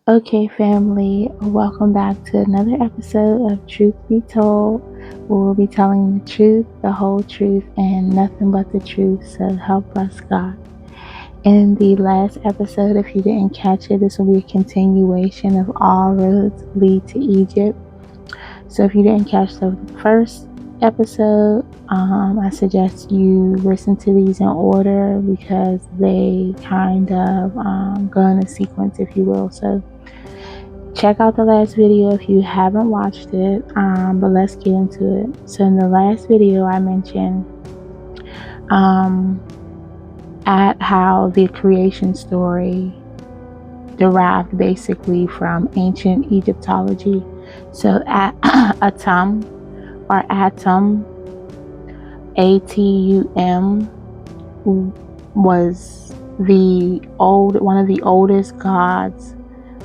Okay, family, welcome back to another episode of Truth Be Told. We'll be telling the truth, the whole truth, and nothing but the truth. So help us, God. In the last episode, if you didn't catch it, this will be a continuation of All Roads Lead to Egypt. So if you didn't catch the first episode, I suggest you listen to these in order because they kind of go in a sequence, if you will. So check out the last video if you haven't watched it, but let's get into it. So in the last video I mentioned at how the creation story derived basically from ancient Egyptology. So Atum or Atum, Atum, was one of the oldest gods,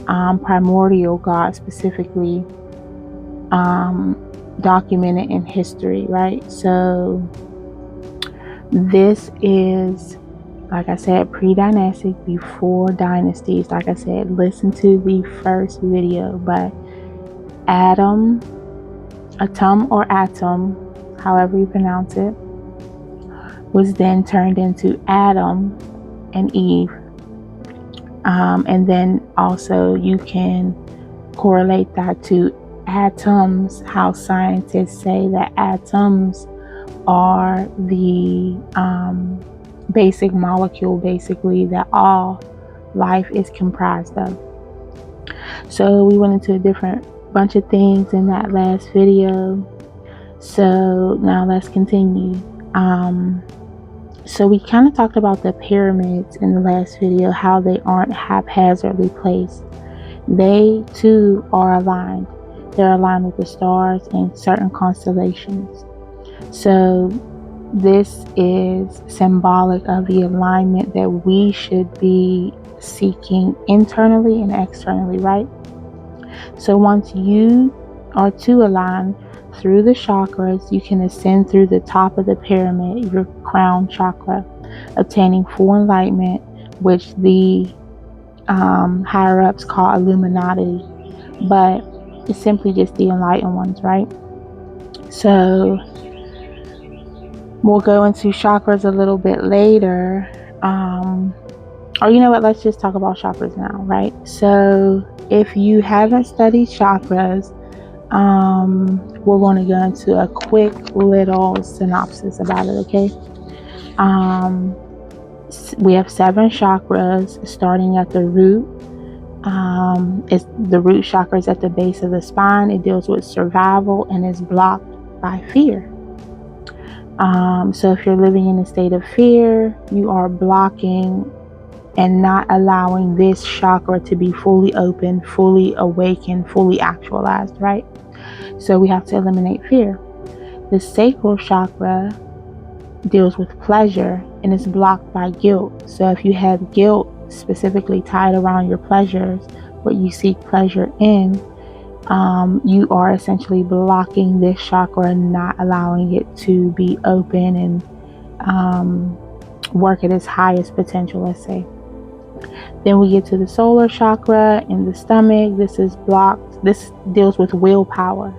primordial gods specifically, documented in history, right? So this is, like I said, pre-dynastic, before dynasties. Like I said, listen to the first video. But Atum or Atum, however you pronounce it, was then turned into Adam and Eve. And then also you can correlate that to atoms, how scientists say that atoms are the basic molecule basically that all life is comprised of. So we went into a different bunch of things in that last video. So now let's continue. So we kind of talked about the pyramids in the last video, how they aren't haphazardly placed. They too are aligned. They're aligned with the stars and certain constellations. So this is symbolic of the alignment that we should be seeking internally and externally, right? So once you are to align through the chakras, you can ascend through the top of the pyramid, your crown chakra, obtaining full enlightenment, which the higher ups call Illuminati, but it's simply just the enlightened ones, right? So we'll go into chakras a little bit later. Or you know what, let's just talk about chakras now, right? So if you haven't studied chakras, we're going to go into a quick little synopsis about it, okay? We have 7 chakras starting at the root. It's the root chakra is at the base of the spine. It deals with survival and is blocked by fear. So if you're living in a state of fear, you are blocking and not allowing this chakra to be fully open, fully awakened, fully actualized, right? So we have to eliminate fear. The sacral chakra deals with pleasure and is blocked by guilt. So if you have guilt specifically tied around your pleasures, what you seek pleasure in, you are essentially blocking this chakra and not allowing it to be open and work at its highest potential, let's say. Then we get to the solar chakra in the stomach. This is blocked. This deals with willpower,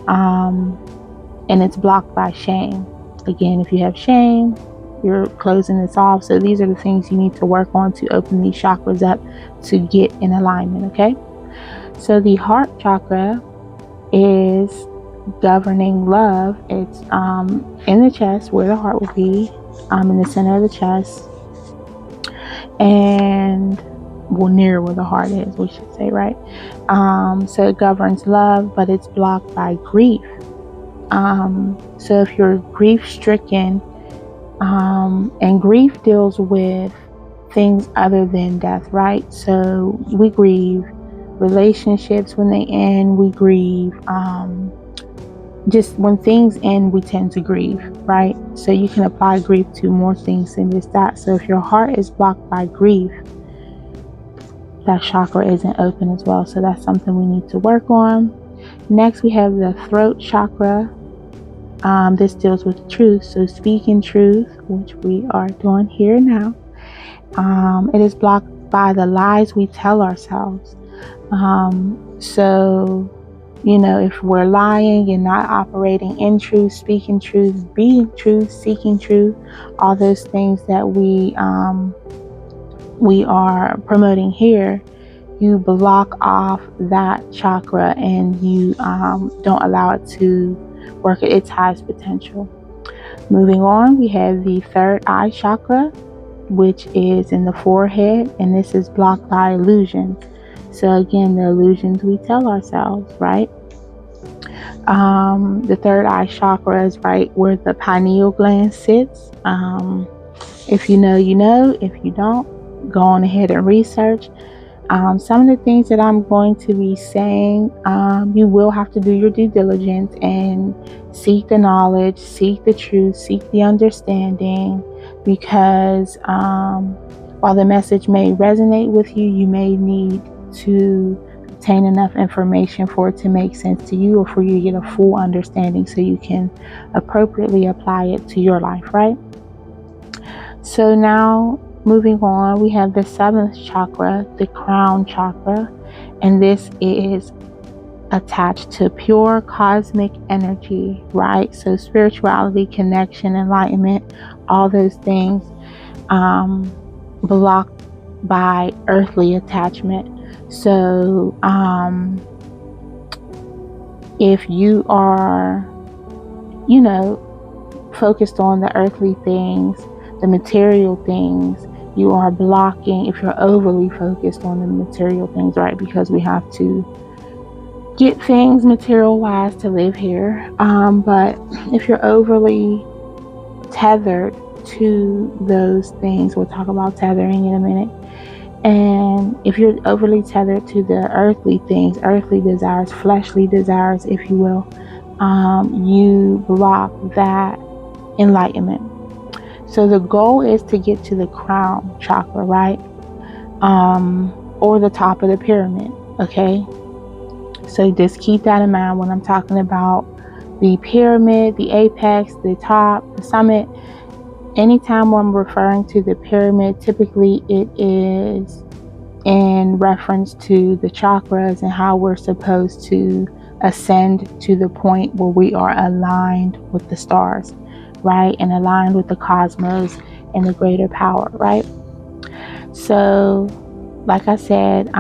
and it's blocked by shame. Again, if you have shame, you're closing this off. So these are the things you need to work on to open these chakras up to get in alignment, okay? So the heart chakra is governing love. It's in the chest where the heart will be, in the center of the chest, and near where the heart is, we should say, right? So it governs love, but it's blocked by grief. So if you're grief stricken, and grief deals with things other than death, right? So we grieve relationships when they end, we grieve, just when things end, we tend to grieve, right? So you can apply grief to more things than just that. So if your heart is blocked by grief, that chakra isn't open as well. So that's something we need to work on. Next, we have the throat chakra. This deals with truth. So speaking truth, which we are doing here now. It is blocked by the lies we tell ourselves. So, if we're lying and not operating in truth, speaking truth, being truth, seeking truth, all those things that we are promoting here, you block off that chakra and you don't allow it to work at its highest potential. Moving on, we have the third eye chakra, which is in the forehead, and this is blocked by illusions. So again, the illusions we tell ourselves, right? The third eye chakra is right where the pineal gland sits. If you know, you know. If you don't, go on ahead and research. Some of the things that I'm going to be saying, you will have to do your due diligence and seek the knowledge, seek the truth, seek the understanding, because while the message may resonate with you, you may need to obtain enough information for it to make sense to you, or for you to get a full understanding so you can appropriately apply it to your life, right? So now, moving on, we have the seventh chakra, the crown chakra, and this is attached to pure cosmic energy, right? So spirituality, connection, enlightenment, all those things blocked by earthly attachment. So if you are, focused on the earthly things, the material things, you are blocking, if you're overly focused on the material things, right? Because we have to get things material wise to live here. But if you're overly tethered to those things, we'll talk about tethering in a minute. And if you're overly tethered to the earthly things, earthly desires, fleshly desires, if you will, you block that enlightenment. So the goal is to get to the crown chakra, right? Or the top of the pyramid, okay? So just keep that in mind when I'm talking about the pyramid, the apex, the top, the summit. Anytime I'm referring to the pyramid, typically it is in reference to the chakras and how we're supposed to ascend to the point where we are aligned with the stars, right? And aligned with the cosmos and the greater power, right? So, like I said,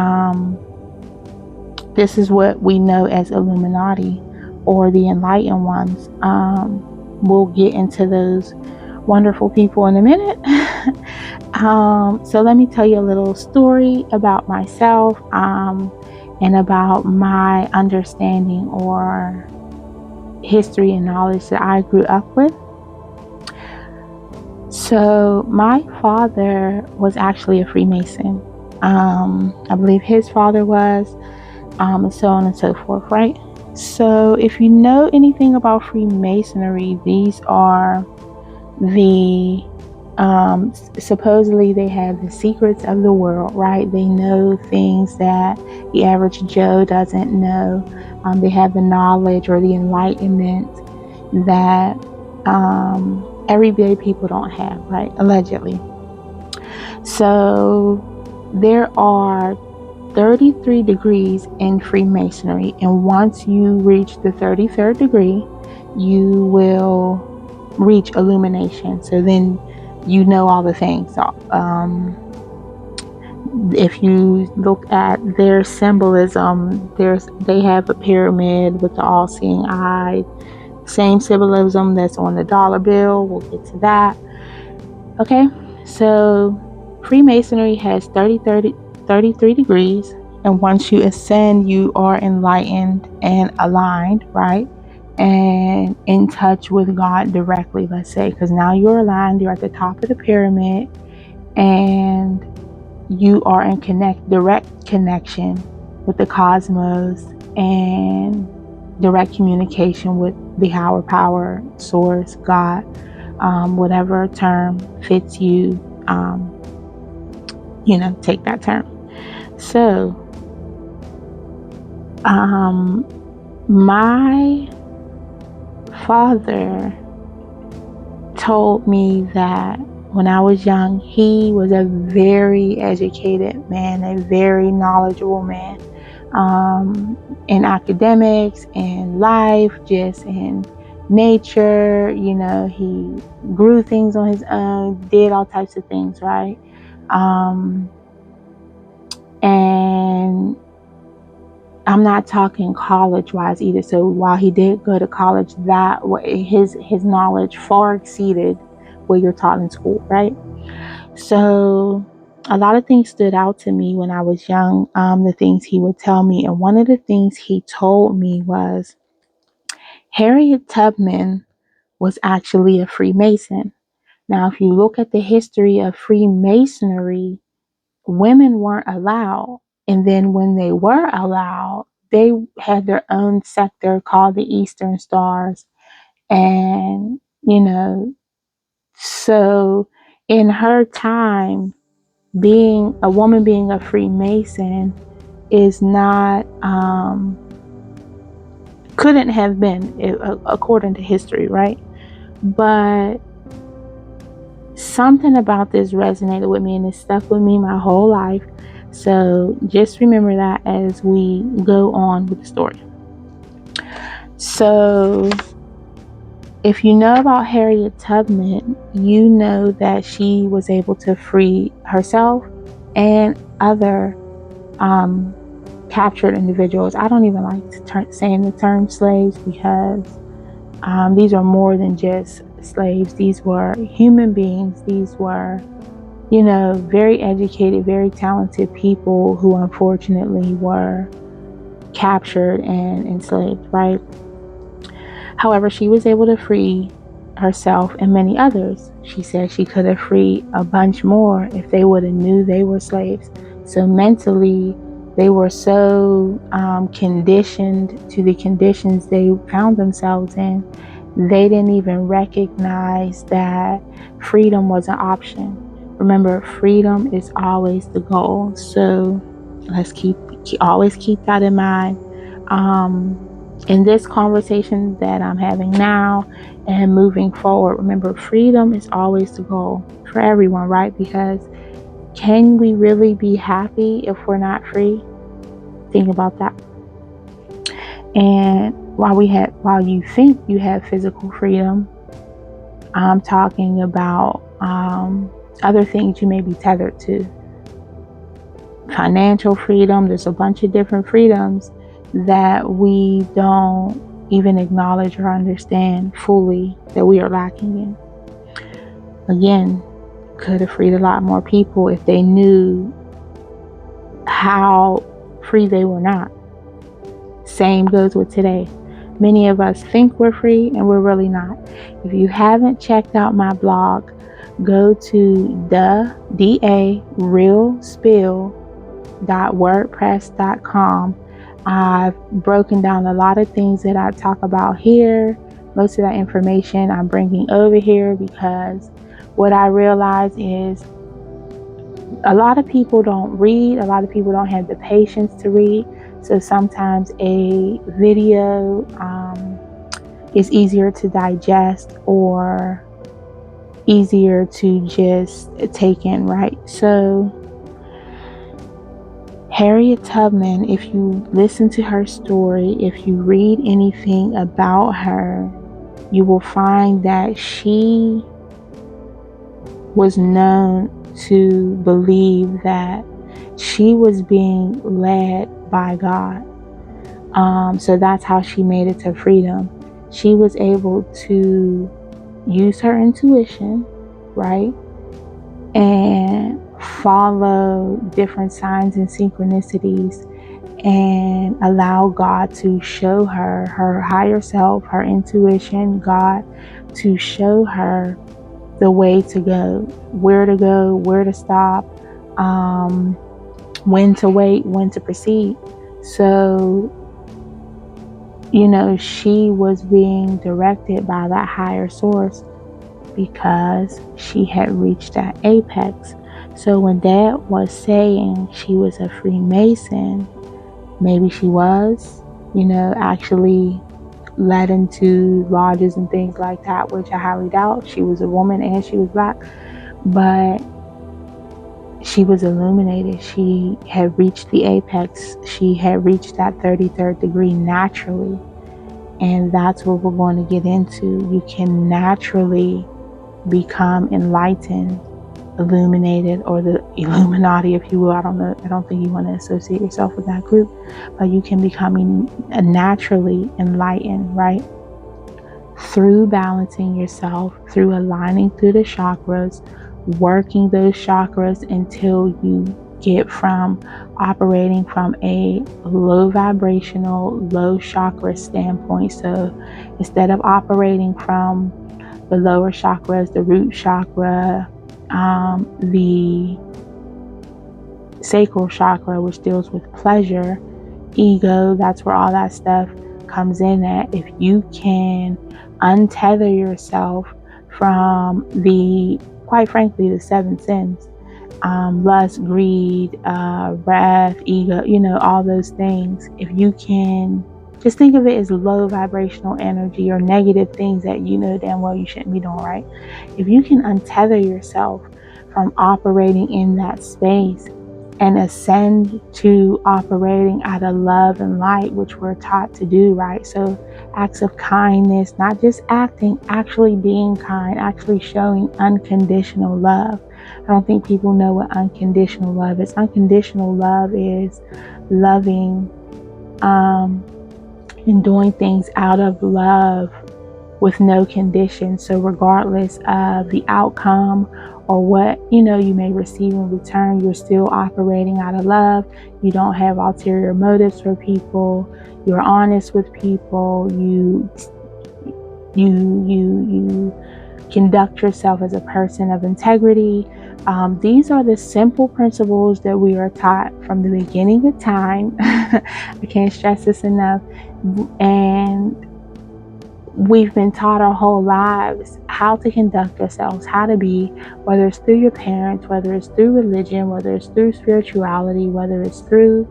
this is what we know as Illuminati or the Enlightened Ones. We'll get into those wonderful people in a minute. So let me tell you a little story about myself and about my understanding or history and knowledge that I grew up with. So my father was actually a Freemason. I believe his father was, and so on and so forth, right? So if you know anything about Freemasonry, these are the supposedly they have the secrets of the world, right? They know things that the average Joe doesn't know. They have the knowledge or the enlightenment that everyday people don't have, right? Allegedly. So there are 33 degrees in Freemasonry, and once you reach the 33rd degree, you will reach illumination. So then you know all the things. If you look at their symbolism, they have a pyramid with the all-seeing eye. Same symbolism that's on the dollar bill. We'll get to that. Okay, so Freemasonry has 33 degrees, and once you ascend, you are enlightened and aligned, right? And in touch with God directly, let's say, because now you're aligned, you're at the top of the pyramid, and you are in direct connection with the cosmos and direct communication with the higher power, source, God, whatever term fits you, take that term. So, my father told me that when I was young, he was a very educated man, a very knowledgeable man. in academics, in life, just in nature. He grew things on his own, did all types of things, right? And I'm not talking college-wise either. So while he did go to college, that his knowledge far exceeded what you're taught in school, right? So a lot of things stood out to me when I was young, the things he would tell me. And one of the things he told me was Harriet Tubman was actually a Freemason. Now, if you look at the history of Freemasonry, women weren't allowed. And then when they were allowed, they had their own sector called the Eastern Stars. And, so in her time, being a woman, being a Freemason is not, couldn't have been, according to history, right? But something about this resonated with me and it stuck with me my whole life. So just remember that as we go on with the story. So if you know about Harriet Tubman, you know that she was able to free herself and other captured individuals. I don't even like saying the term slaves because these are more than just slaves. These were human beings. These were, very educated, very talented people who unfortunately were captured and enslaved, right? However, she was able to free herself and many others. She said she could have freed a bunch more if they would have knew they were slaves. So mentally, they were so conditioned to the conditions they found themselves in, they didn't even recognize that freedom was an option. Remember, freedom is always the goal. So let's always keep that in mind. In this conversation that I'm having now and moving forward, remember, freedom is always the goal for everyone, right? Because can we really be happy if we're not free? Think about that. And while you think you have physical freedom, I'm talking about other things you may be tethered to. Financial freedom, there's a bunch of different freedoms that we don't even acknowledge or understand fully that we are lacking in. Again, could have freed a lot more people if they knew how free they were not. Same goes with today. Many of us think we're free and we're really not. If you haven't checked out my blog, go to therealspill.wordpress.com. I've broken down a lot of things that I talk about here. Most of that information I'm bringing over here because what I realize is a lot of people don't read. A lot of people don't have the patience to read. So sometimes a video is easier to digest or easier to just take in, right? So Harriet Tubman, if you listen to her story, if you read anything about her, you will find that she was known to believe that she was being led by God. So that's how she made it to freedom. She was able to use her intuition, right? And follow different signs and synchronicities and allow God to show her higher self, her intuition, God, to show her the way to go, where to stop, when to wait, when to proceed. So, she was being directed by that higher source because she had reached that apex. So when Dad was saying she was a Freemason, maybe she was, actually led into lodges and things like that, which I highly doubt. She was a woman and she was Black, but she was illuminated. She had reached the apex. She had reached that 33rd degree naturally. And that's what we're going to get into. You can naturally become enlightened, illuminated, or the Illuminati, if you will. I don't know. I don't think you want to associate yourself with that group, but you can become naturally enlightened, right? Through balancing yourself, through aligning through the chakras, working those chakras until you get from operating from a low vibrational, low chakra standpoint. So instead of operating from the lower chakras, the root chakra, the sacral chakra, which deals with pleasure, ego, that's where all that stuff comes in at. If you can untether yourself from quite frankly, the 7 sins, lust, greed, wrath, ego, all those things. If you can just think of it as low vibrational energy or negative things that you know damn well you shouldn't be doing, right? If you can untether yourself from operating in that space and ascend to operating out of love and light, which we're taught to do, right? So acts of kindness, not just acting, actually being kind, actually showing unconditional love. I don't think people know what unconditional love is. Unconditional love is loving and doing things out of love with no conditions. So regardless of the outcome or what you may receive in return, you're still operating out of love. You don't have ulterior motives for people. You're honest with people. You conduct yourself as a person of integrity. These are the simple principles that we are taught from the beginning of time. I can't stress this enough. And we've been taught our whole lives how to conduct ourselves, how to be, whether it's through your parents, whether it's through religion, whether it's through spirituality, whether it's through,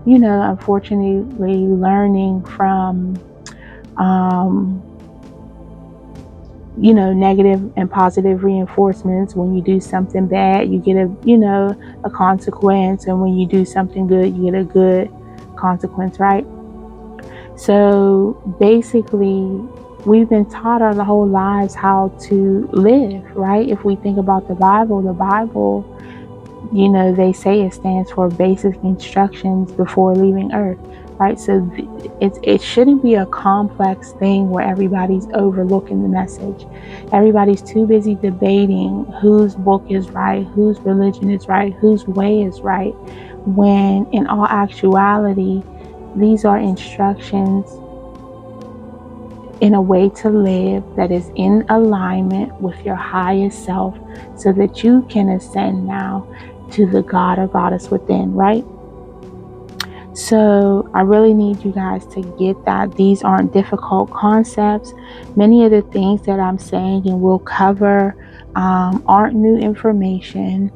unfortunately, learning from, negative and positive reinforcements. When you do something bad, you get a consequence. And when you do something good, you get a good consequence, right? So basically, we've been taught our whole lives how to live, right? If we think about the Bible, they say it stands for basic instructions before leaving Earth, right? So it shouldn't be a complex thing where everybody's overlooking the message. Everybody's too busy debating whose book is right, whose religion is right, whose way is right, when in all actuality, these are instructions in a way to live that is in alignment with your highest self so that you can ascend now to the God or goddess within, right? So I really need you guys to get that these aren't difficult concepts. Many of the things that I'm saying and will cover aren't new information.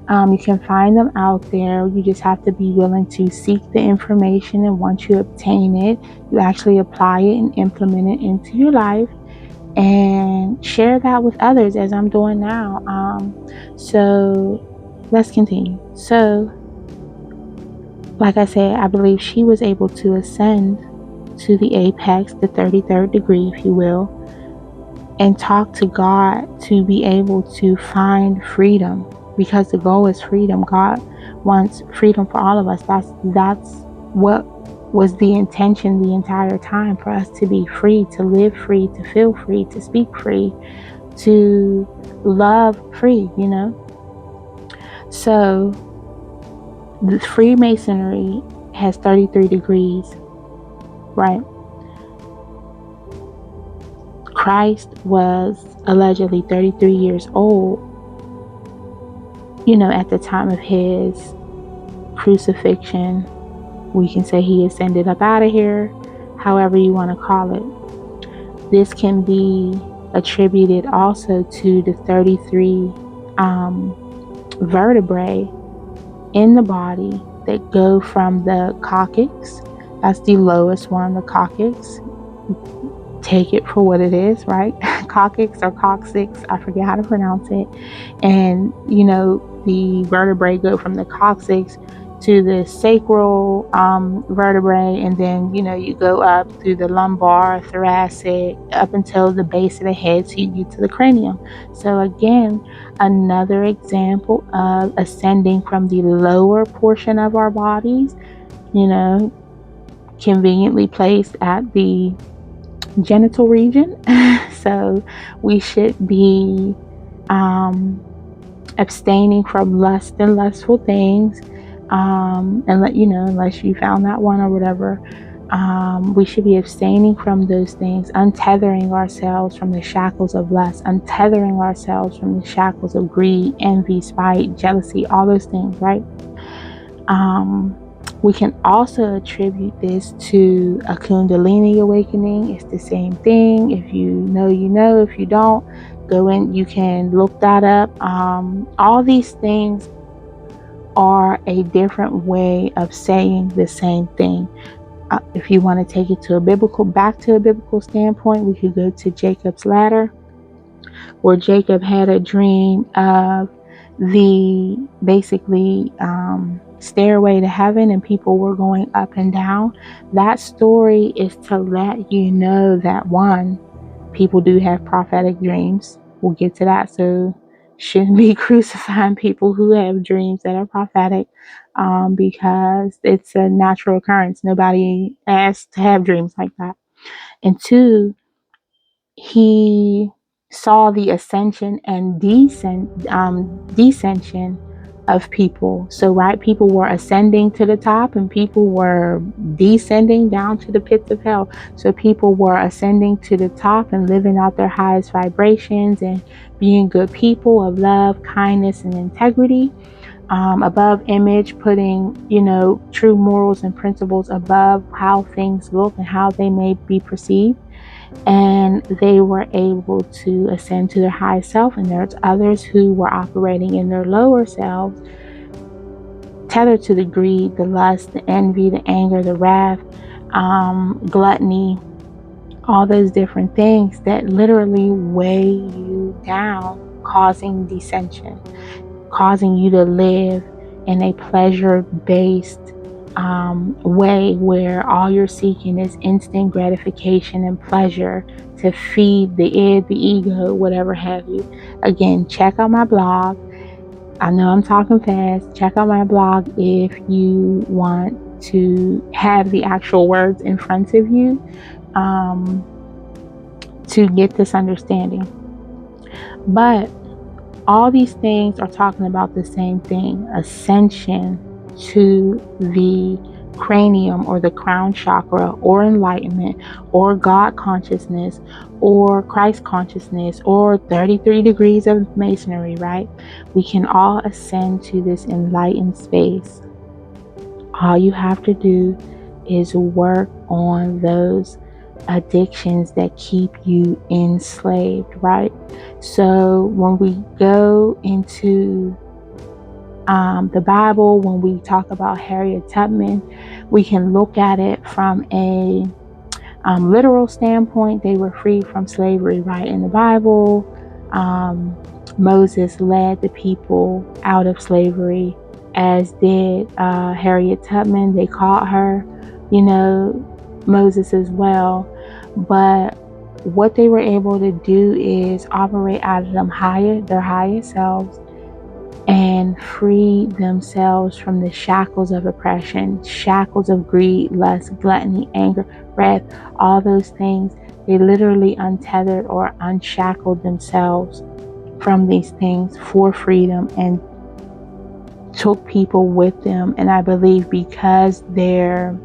You can find them out there. You just have to be willing to seek the information, and once you obtain it, you actually apply it and implement it into your life and share that with others, as I'm doing now. So let's continue. So like I said, I believe she was able to ascend to the apex, the 33rd degree, if you will, and talk to God to be able to find freedom. Because the goal is freedom. God wants freedom for all of us. That's what was the intention the entire time, for us to be free, to live free, to feel free, to speak free, to love free, So the Freemasonry has 33 degrees, right? Christ was allegedly 33 years old, at the time of his crucifixion. We can say he ascended up out of here, however you want to call it. This can be attributed also to the 33 vertebrae in the body that go from the coccyx. That's the lowest one, the coccyx. Take it for what it is, right? Coccyx or coccyx, I forget how to pronounce it. And the vertebrae go from the coccyx to the sacral vertebrae, and then you go up through the lumbar, thoracic, up until the base of the head, so you get to the cranium. So again, another example of ascending from the lower portion of our bodies, conveniently placed at the genital region. So we should be abstaining from lust and lustful things, and unless you found that one or whatever. We should be abstaining from those things, untethering ourselves from the shackles of lust, untethering ourselves from the shackles of greed, envy, spite, jealousy, all those things, right? We can also attribute this to a Kundalini awakening. It's the same thing. If you know, you know. If you don't, go in. You can look that up. All these things are a different way of saying the same thing. If you want to take it back to a biblical standpoint, we could go to Jacob's ladder, where Jacob had a dream of the basically stairway to heaven, and people were going up and down. That story is to let you know that, one, people do have prophetic dreams. We'll get to that. So shouldn't be crucifying people who have dreams that are prophetic, because it's a natural occurrence. Nobody asked to have dreams like that. And two, he saw the ascension and descension of people. So, right, people were ascending to the top and people were descending down to the pits of hell. So people were ascending to the top and living out their highest vibrations and being good people of love, kindness, and integrity. Above image, putting, true morals and principles above how things look and how they may be perceived. And they were able to ascend to their highest self. And there's others who were operating in their lower selves, tethered to the greed, the lust, the envy, the anger, the wrath, gluttony, all those different things that literally weigh you down, causing dissension, causing you to live in a pleasure-based way where all you're seeking is instant gratification and pleasure to feed the id, the ego, whatever have you. Again, check out my blog. I know I'm talking fast. Check out my blog if you want to have the actual words in front of you, to get this understanding. But all these things are talking about the same thing: ascension to the cranium or the crown chakra, or enlightenment, or God consciousness, or Christ consciousness, or 33 degrees of masonry, right? We can all ascend to this enlightened space. All you have to do is work on those addictions that keep you enslaved, right? So when we go into the Bible, when we talk about Harriet Tubman, we can look at it from a literal standpoint. They were freed from slavery, right? In the Bible, Moses led the people out of slavery, as did Harriet Tubman. They called her, Moses as well. But what they were able to do is operate out of their higher selves, and free themselves from the shackles of oppression, shackles of greed, lust, gluttony, anger, wrath, all those things. They literally untethered or unshackled themselves from these things for freedom, and took people with them. And I believe because their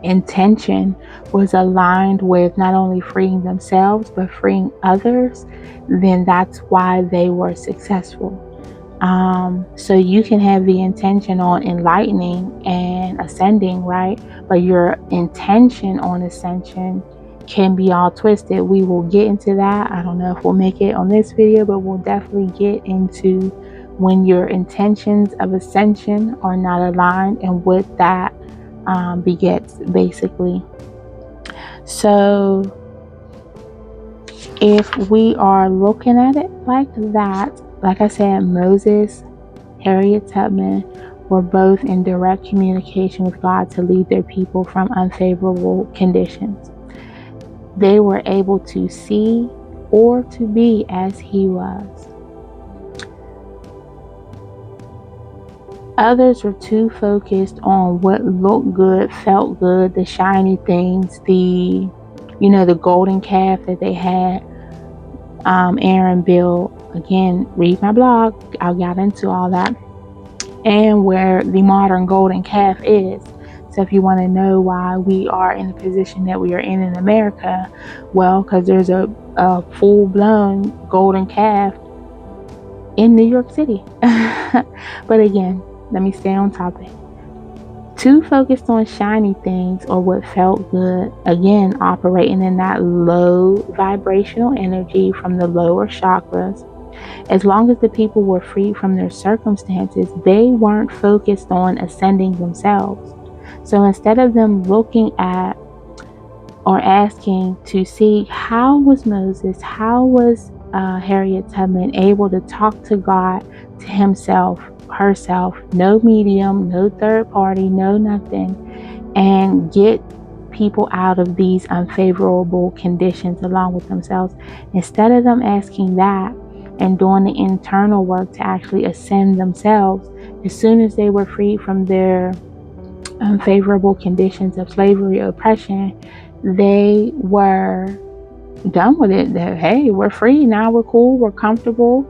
intention was aligned with not only freeing themselves but freeing others, then that's why they were successful. So you can have the intention on enlightening and ascending, right? But your intention on ascension can be all twisted. We will get into that. I don't know if we'll make it on this video, but we'll definitely get into when your intentions of ascension are not aligned and what that begets, basically. So if we are looking at it like that, like I said, Moses, Harriet Tubman were both in direct communication with God to lead their people from unfavorable conditions. They were able to see or to be as He was. Others were too focused on what looked good, felt good, the shiny things, the golden calf that they had. Aaron built. Again, read my blog. I got into all that. And where the modern golden calf is. So if you want to know why we are in the position that we are in America, well, because there's a full-blown golden calf in New York City. But again, let me stay on topic. Too focused on shiny things or what felt good, again, operating in that low vibrational energy from the lower chakras. As long as the people were free from their circumstances, they weren't focused on ascending themselves. So instead of them looking at or asking to see how was Moses, how was Harriet Tubman able to talk to God, to himself, herself, no medium, no third party, no nothing, and get people out of these unfavorable conditions along with themselves. Instead of them asking that and doing the internal work to actually ascend themselves, as soon as they were freed from their unfavorable conditions of slavery, oppression, they were done with it. That, hey, we're free now, we're cool, we're comfortable,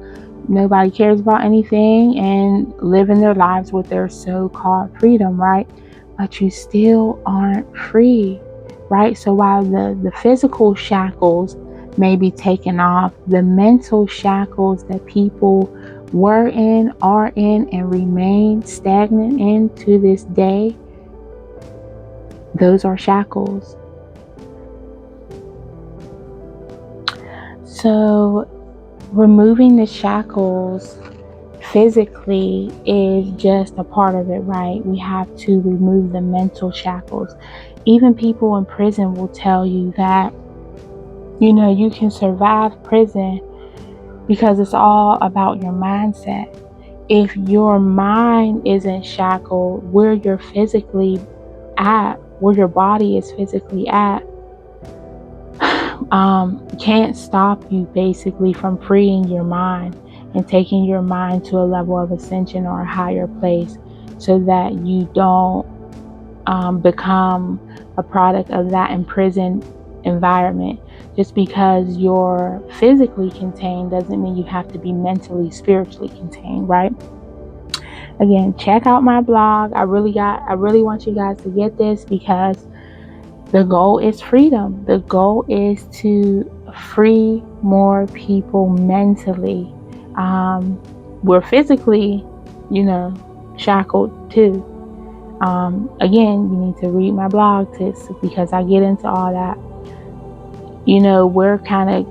nobody cares about anything, and living their lives with their so-called freedom, right? But you still aren't free, right? So while the physical shackles may be taken off, the mental shackles that people were in, are in, and remain stagnant in to this day, those are shackles. So removing the shackles physically is just a part of it, right? We have to remove the mental shackles. Even people in prison will tell you that, you can survive prison because it's all about your mindset. If your mind isn't shackled, where you're physically at, where your body is physically at, can't stop you basically from freeing your mind and taking your mind to a level of ascension or a higher place, so that you don't become a product of that imprisoned environment. Just because you're physically contained doesn't mean you have to be mentally, spiritually contained, right? Again, check out my blog. I really want you guys to get this, because the goal is freedom. The goal is to free more people mentally. We're physically, shackled too. Again, you need to read my blog tips, because I get into all that. We're kind of,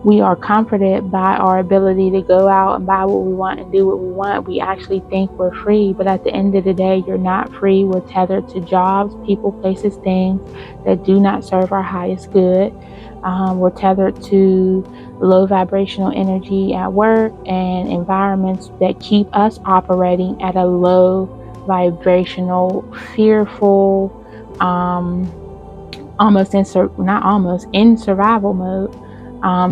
we are comforted by our ability to go out and buy what we want and do what we want. We actually think we're free, but at the end of the day, you're not free. We're tethered to jobs, people, places, things that do not serve our highest good. We're tethered to low vibrational energy at work and environments that keep us operating at a low vibrational, fearful, in survival mode.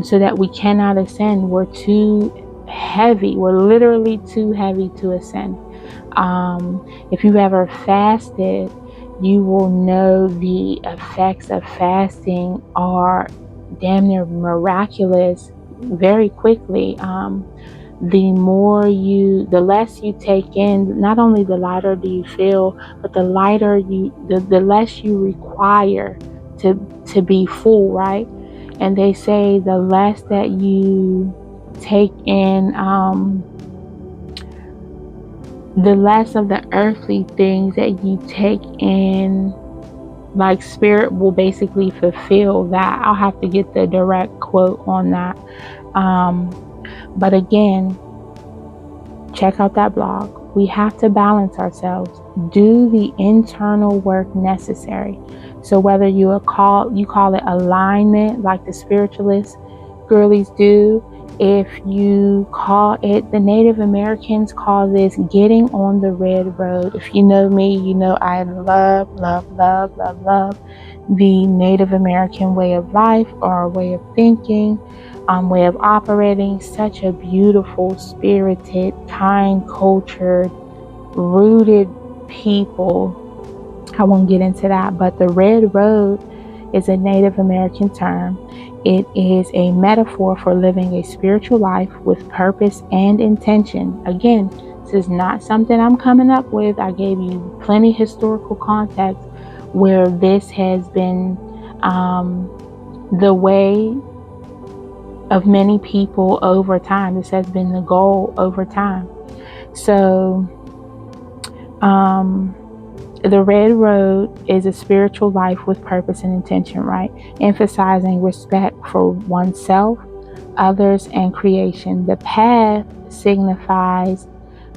So that we cannot ascend. We're too heavy. We're literally too heavy to ascend. If you've ever fasted, you will know the effects of fasting are damn near miraculous very quickly. The less you take in, not only the lighter do you feel, but the less you require to be full, right? And they say the less that you take in, the less of the earthly things that you take in, like, spirit will basically fulfill that. I'll have to get the direct quote on that. But again, check out that blog. We have to balance ourselves. Do the internal work necessary. So whether you call it alignment, like the spiritualist girlies do, If you call it, the Native Americans call this getting on the red road. If you know me, you know I love the Native American way of life, or way of thinking, way of operating. Such a beautiful, spirited, kind, cultured, rooted people. I won't get into that, but the red road is a Native American term. It is a metaphor for living a spiritual life with purpose and intention. Again, this is not something I'm coming up with. I gave you plenty historical context where this has been the way of many people over time. This has been the goal over time. So, the red road is a spiritual life with purpose and intention, right? Emphasizing respect for oneself, others, and creation. The path signifies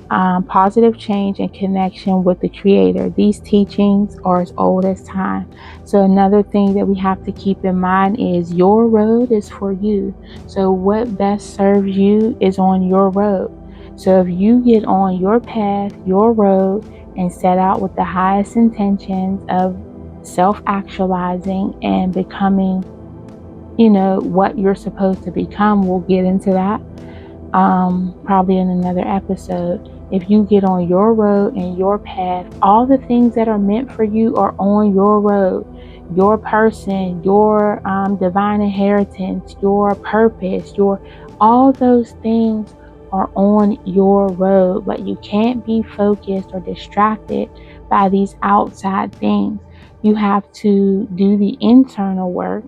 positive change and connection with the Creator. These teachings are as old as time. So another thing that we have to keep in mind is your road is for you. So what best serves you is on your road. So if you get on your path, your road, and set out with the highest intentions of self-actualizing and becoming, what you're supposed to become, we'll get into that probably in another episode. If you get on your road and your path, all the things that are meant for you are on your road. Your person, your divine inheritance, your purpose, all those things are on your road, but you can't be focused or distracted by these outside things. You have to do the internal work,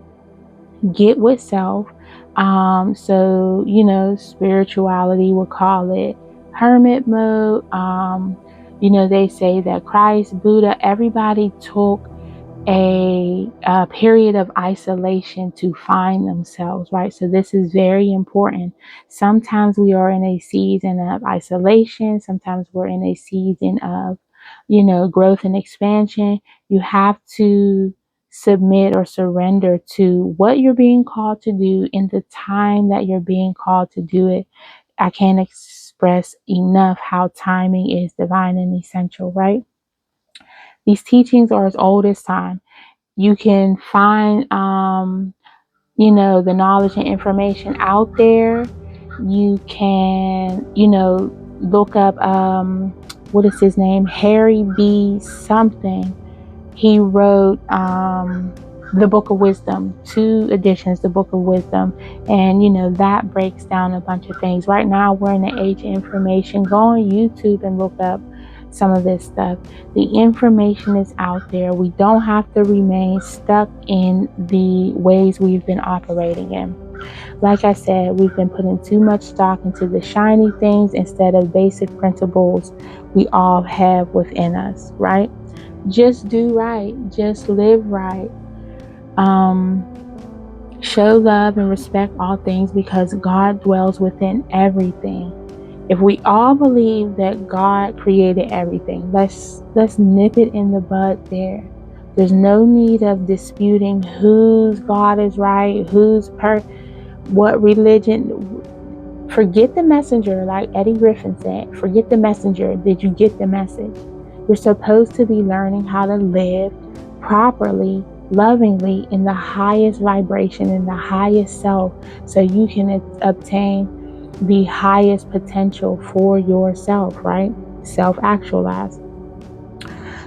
get with self. So, spirituality would call it hermit mode. They say that Christ, Buddha, everybody took a period of isolation to find themselves, right? So this is very important. Sometimes we are in a season of isolation. Sometimes we're in a season of, growth and expansion. You have to submit or surrender to what you're being called to do in the time that you're being called to do it. I can't express enough how timing is divine and essential, right? These teachings are as old as time. You can find, the knowledge and information out there. You can, look up, what is his name? Harry B. something. He wrote the Book of Wisdom, 2 editions, the Book of Wisdom. And, that breaks down a bunch of things. Right now, we're in the age of information. Go on YouTube and look up some of this stuff. The information is out there. We don't have to remain stuck in the ways we've been operating in. Like I said, we've been putting too much stock into the shiny things instead of basic principles we all have within us, right? Just do right. Just live right. Show love and respect all things, because God dwells within everything. If we all believe that God created everything, let's nip it in the bud there. There's no need of disputing whose God is right, what religion. Forget the messenger, like Eddie Griffin said. Forget the messenger. Did you get the message? You're supposed to be learning how to live properly, lovingly, in the highest vibration, in the highest self, so you can obtain the highest potential for yourself, right? Self-actualize.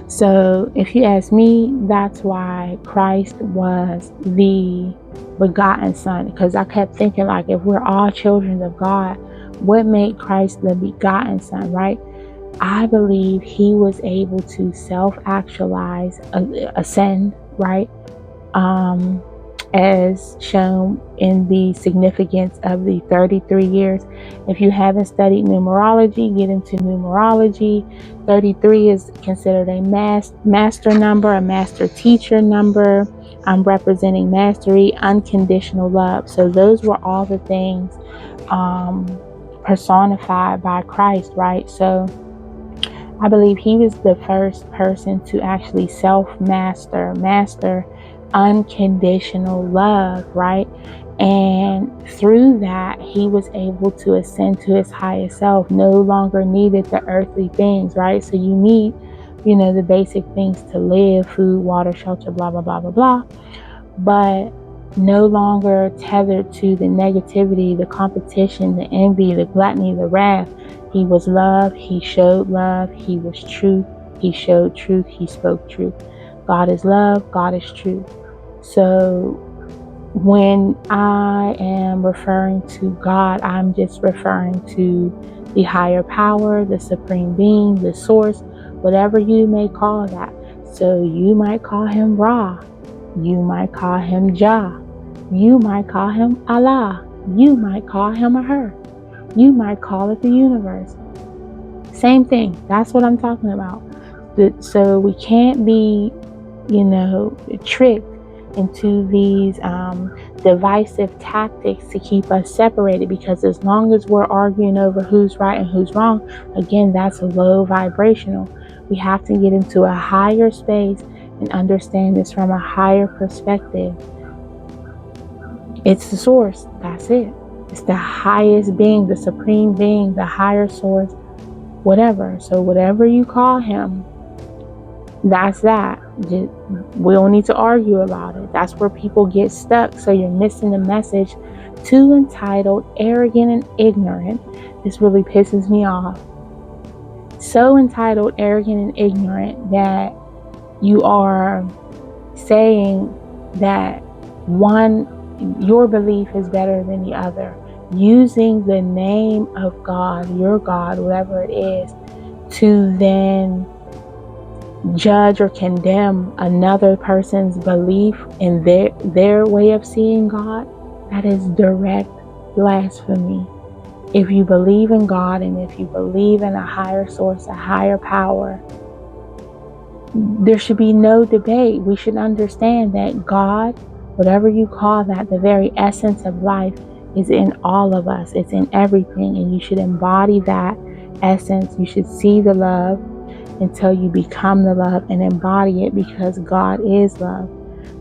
So if you ask me, that's why Christ was the begotten Son. Because I kept thinking, like, if we're all children of God, what made Christ the begotten Son, right? I believe he was able to self-actualize, ascend, right? As shown in the significance of the 33 years. If you haven't studied numerology, get into numerology. 33 is considered a master number, a master teacher number. I'm representing mastery, unconditional love. So those were all the things personified by Christ, right? So I believe he was the first person to actually master unconditional love, right? And through that, he was able to ascend to his highest self, no longer needed the earthly things, right? So you need, the basic things to live: food, water, shelter, blah, blah, blah, blah, blah. But no longer tethered to the negativity, the competition, the envy, the gluttony, the wrath. He was love. He showed love. He was truth. He showed truth. He spoke truth. God is love. God is truth. So when I am referring to God, I'm just referring to the higher power, the supreme being, the source, whatever you may call that. So you might call him Ra. You might call him Jah. You might call him Allah. You might call him or her. You might call it the universe. Same thing. That's what I'm talking about. So we can't be, tricked into these divisive tactics to keep us separated, because as long as we're arguing over who's right and who's wrong, again, that's low vibrational. We have to get into a higher space and understand this from a higher perspective. It's the source. That's it. It's the highest being, the supreme being, the higher source, whatever. So whatever you call him, that's that. We don't need to argue about it. That's where people get stuck. So you're missing the message. Too entitled, arrogant, and ignorant. This really pisses me off. So entitled, arrogant, and ignorant that you are saying that your belief is better than the other, using the name of God, your God, whatever it is, to then judge or condemn another person's belief in their way of seeing God. That is direct blasphemy. If you believe in God and if you believe in a higher source, a higher power, there should be no debate. We should understand that God, whatever you call that, the very essence of life, is in all of us. It's in everything, and you should embody that essence. You should see the love until you become the love and embody it, because God is love.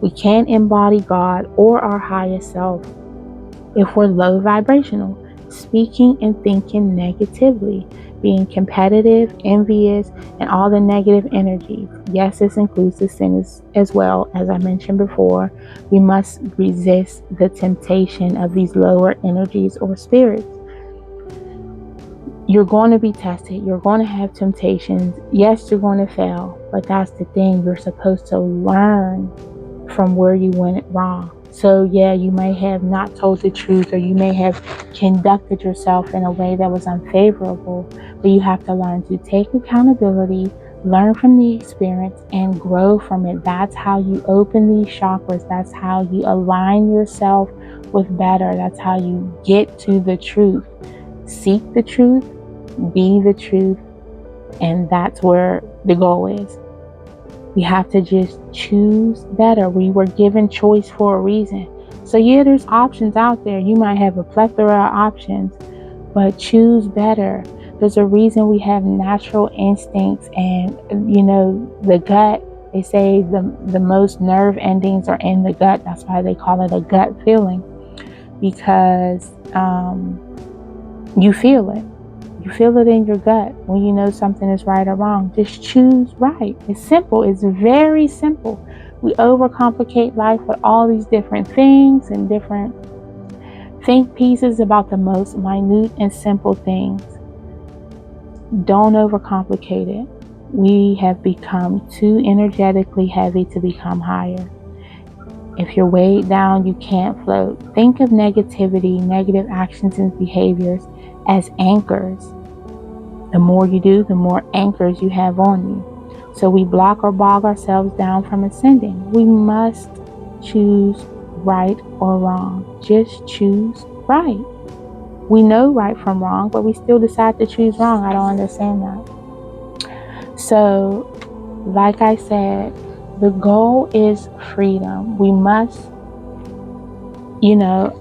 We can't embody God or our highest self if we're low vibrational, speaking and thinking negatively, being competitive, envious, and all the negative energies. Yes, this includes the sins as well. As I mentioned before, we must resist the temptation of these lower energies or spirits. You're going to be tested. You're going to have temptations. Yes, you're going to fail, but that's the thing. You're supposed to learn from where you went wrong. So yeah, you may have not told the truth, or you may have conducted yourself in a way that was unfavorable, but you have to learn to take accountability, learn from the experience, and grow from it. That's how you open these chakras. That's how you align yourself with better. That's how you get to the truth. Seek the truth, be the truth, and that's where the goal is. We have to just choose better. We were given choice for a reason. So yeah, there's options out there. You might have a plethora of options, but choose better. There's a reason we have natural instincts, and the gut, they say the most nerve endings are in the gut. That's why they call it a gut feeling, because you feel it. You feel it in your gut when you know something is right or wrong. Just choose right. It's simple. It's very simple. We overcomplicate life with all these different things and different think pieces about the most minute and simple things. Don't overcomplicate it. We have become too energetically heavy to become higher. If you're weighed down, you can't float. Think of negativity, negative actions and behaviors as anchors. The more you do, the more anchors you have on you. So we block or bog ourselves down from ascending. We must choose right or wrong. Just choose right. We know right from wrong, but we still decide to choose wrong. I don't understand that. So, like I said, the goal is freedom. We must,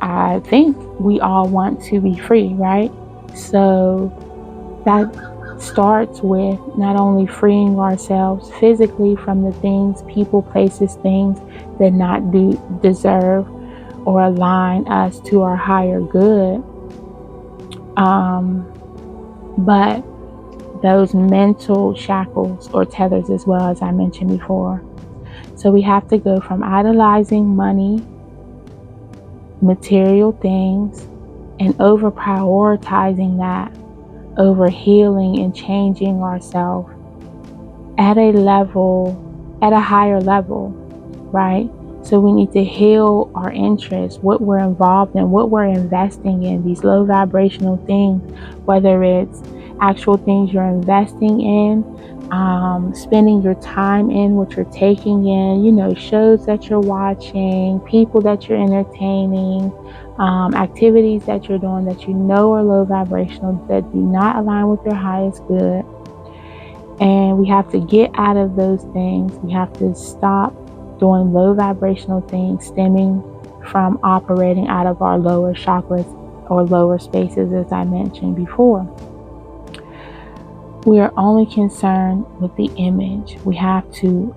I think we all want to be free, right? So that starts with not only freeing ourselves physically from the things, people, places, things that not deserve or align us to our higher good, but those mental shackles or tethers as well, as I mentioned before. So we have to go from idolizing money, material things, and over prioritizing that over healing and changing ourselves at a higher level, right? So we need to heal our interests, what we're involved in, what we're investing in, these low vibrational things, whether it's actual things you're investing in, spending your time in, what you're taking in, shows that you're watching, people that you're entertaining, activities that you're doing that you know are low vibrational, that do not align with your highest good. And we have to get out of those things. We have to stop doing low vibrational things stemming from operating out of our lower chakras or lower spaces, as I mentioned before. We are only concerned with the image. We have to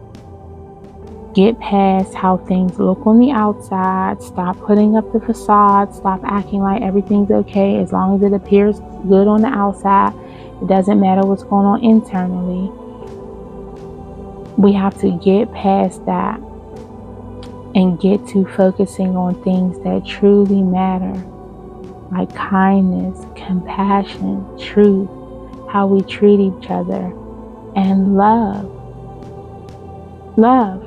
get past how things look on the outside, stop putting up the facade, stop acting like everything's okay as long as it appears good on the outside. It doesn't matter what's going on internally. We have to get past that and get to focusing on things that truly matter, like kindness, compassion, truth, how we treat each other, and love. Love.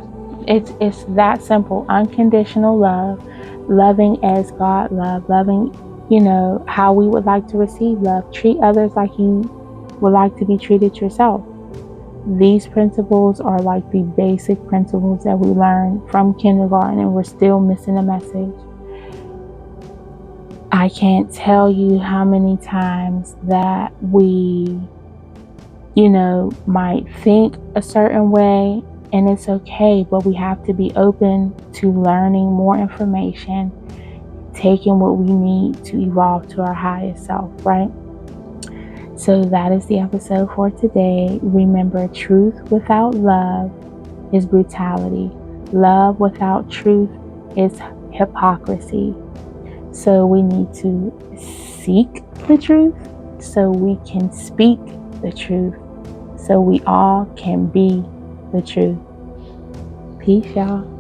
It's that simple. Unconditional love. Loving as God loved. Loving, how we would like to receive love. Treat others like you would like to be treated yourself. These principles are like the basic principles that we learn from kindergarten, and we're still missing a message. I can't tell you how many times that we, might think a certain way, and it's okay, but we have to be open to learning more information, taking what we need to evolve to our highest self, right? So that is the episode for today. Remember, truth without love is brutality. Love without truth is hypocrisy. So we need to seek the truth so we can speak the truth, so we all can be the truth. Peace, y'all.